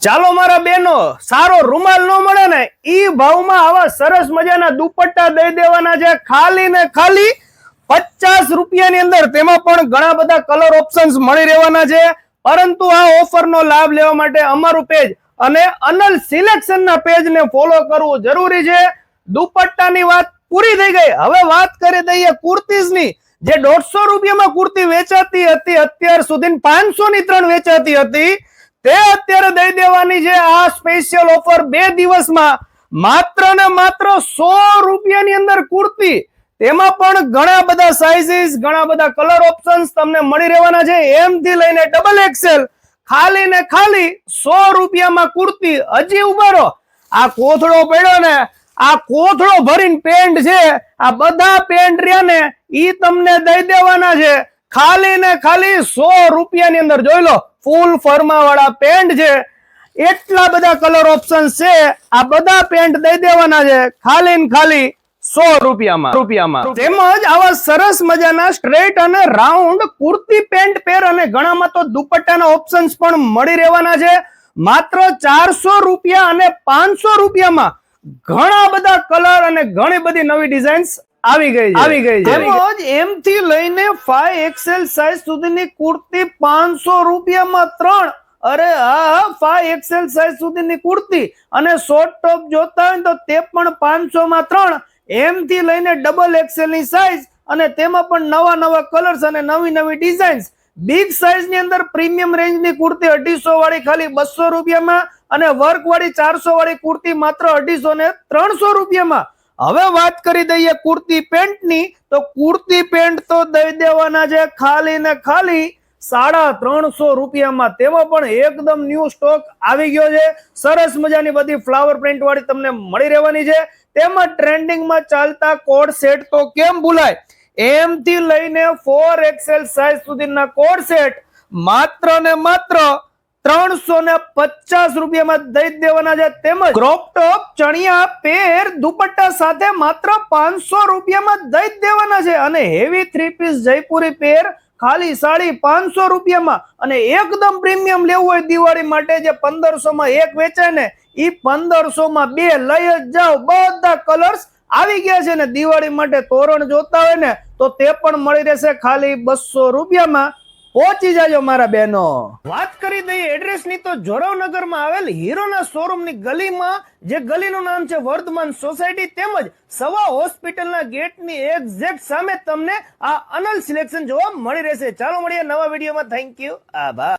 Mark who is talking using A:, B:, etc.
A: ચાલો મારા બેનો, સારો રૂમાલ નો મળે ને ઈ ભાવમાં આવા સરસ મજાના દુપટ્ટા દઈ દેવાના છે ખાલી ને ખાલી 50 રૂપિયાની અંદર. તેમાં પણ ઘણા બધા કલર ઓપ્શન્સ મળી રહેવાના છે. પરંતુ આ ઓફરનો લાભ લેવા માટે અમારું પેજ અને અનલ સિલેક્શન ના પેજ ને ફોલો કરવું જરૂરી છે. દુપટ્ટાની વાત પૂરી થઈ ગઈ. હવે વાત કરી દઈએ કુર્તીઝ ની. જે 150 રૂપિયામાં કુર્તી વેચાતી હતી, અત્યાર સુધી 500 ની 3 વેચાતી હતી, તે અત્યારે દઈ દેવાની છે આ સ્પેશિયલ ઓફર 2 દિવસમાં માત્ર ને માત્ર 100 રૂપિયાની અંદર કુર્તી. તેમાં પણ ઘણા બધા સાઇઝીસ, ઘણા બધા કલર ઓપ્શન્સ તમને મળી રહેવાના છે. એમ થી લઈને ડબલ એક્સેલ ખાલી ને ખાલી 100 રૂપિયામાં કુર્તી. હજી ઉભા રહો, આ કોથળો પડ્યો ને, આ કોથળો ભરીને પેન્ટ છે, આ બધા પેન્ટ રહ્યા ને ઈ તમને દઈ દેવાના છે ખાલી ને ખાલી 100 રૂપિયાની અંદર. જોઈ લો, ફૂલ ફર્મા વાળા પેન્ટ છે, એટલા બધા કલર ઓપ્શન છે. આ બધા પેન્ટ દઈ દેવાના છે ખાલી ને ખાલી 100 રૂપિયામાં. તેમજ આવા સરસ મજાના સ્ટ્રેટ અને રાઉન્ડ કુર્તી પેન્ટ પેર અને ઘણામાં તો દુપટ્ટાના ઓપ્શન્સ પણ મળી રહેવાના છે માત્ર 400 રૂપિયા અને 500 રૂપિયામાં. ઘણા બધા કલર અને ઘણી બધી નવી ડિઝાઇન્સ આવી ગઈ છે. તેમજ એમ થી લઈને 5XL સાઇઝ સુધીની કુર્તી 500 રૂપિયામાં 3. અરે હા, 5XL સાઇઝ સુધીની કુર્તી અને શોર્ટ ટોપ જોતા હોય તો તે પણ 500 માં 3. એમ થી લઈને ડબલ એક્સેલ ની સાઇઝ અને તેમાં પણ નવા કલર્સ અને નવી ડિઝાઇન્સ. બિગ સાઇઝ ની અંદર પ્રીમિયમ રેન્જ ની કુર્તી 250 વાળી ખાલી 200 રૂપિયામાં અને વર્ક વાળી 400 વાળી કુર્તી માત્ર 250 ને 300 રૂપિયામાં. હવે વાત કરી દઈએ કુર્તી પેન્ટ ની, તો કુર્તી પેન્ટ તો દઈ દેવાના છે ખાલી ને ખાલી 350 રૂપિયામાં. તેમાં પણ એકદમ ન્યૂ સ્ટોક આવી ગયો છે. સરસ મજાની બધી ફ્લાવર પ્રિન્ટ વાળી તમને મળી રહેવાની છે. તેમાં ટ્રેન્ડિંગમાં ચાલતા કોડ સેટ તો કેમ ભૂલાય. એમ થી લઈને 4XL સાઇઝ સુધીના કોડ સેટ માત્ર ને માત્ર 350 રૂપિયામાં દઈ દેવાના છે. તેમજ ક્રોપ ટોપ ચણિયા પેર દુપટ્ટા સાથે માત્ર 500 રૂપિયામાં દઈ દેવાના છે. અને હેવી 3 પીસ જયપુરી પેર ખાલી 550 રૂપિયામાં. અને એકદમ પ્રીમિયમ લેવું હોય દિવાળી માટે, જે 1500 માં એક વેચાય ને ઈ 1500 માં 2 લઈ જ જાઓ. બધા કલર્સ આવી ગયા છે ને દિવાળી માટે તોરણ જોતા હોય ને તો તે પણ મળી રહેશે ખાલી 200 રૂપિયામાં. પહોંચી જાજો મારા બહેનો. વાત કરી દઈએ એડ્રેસ ની, તો જોરાવનગરમાં આવેલ હીરોના શોરૂમ ની ગલીમાં, જે ગલીનું નામ છે વર્ધમાન સોસાયટી, તેમજ સવા હોસ્પિટલના ગેટ ની એક્ઝેક્ટ સામે તમને આ અનલ સિલેક્શન જોવા મળી રહેશે. ચાલો મળીએ નવા વિડીયોમાં. થેન્ક યુ, આભાર.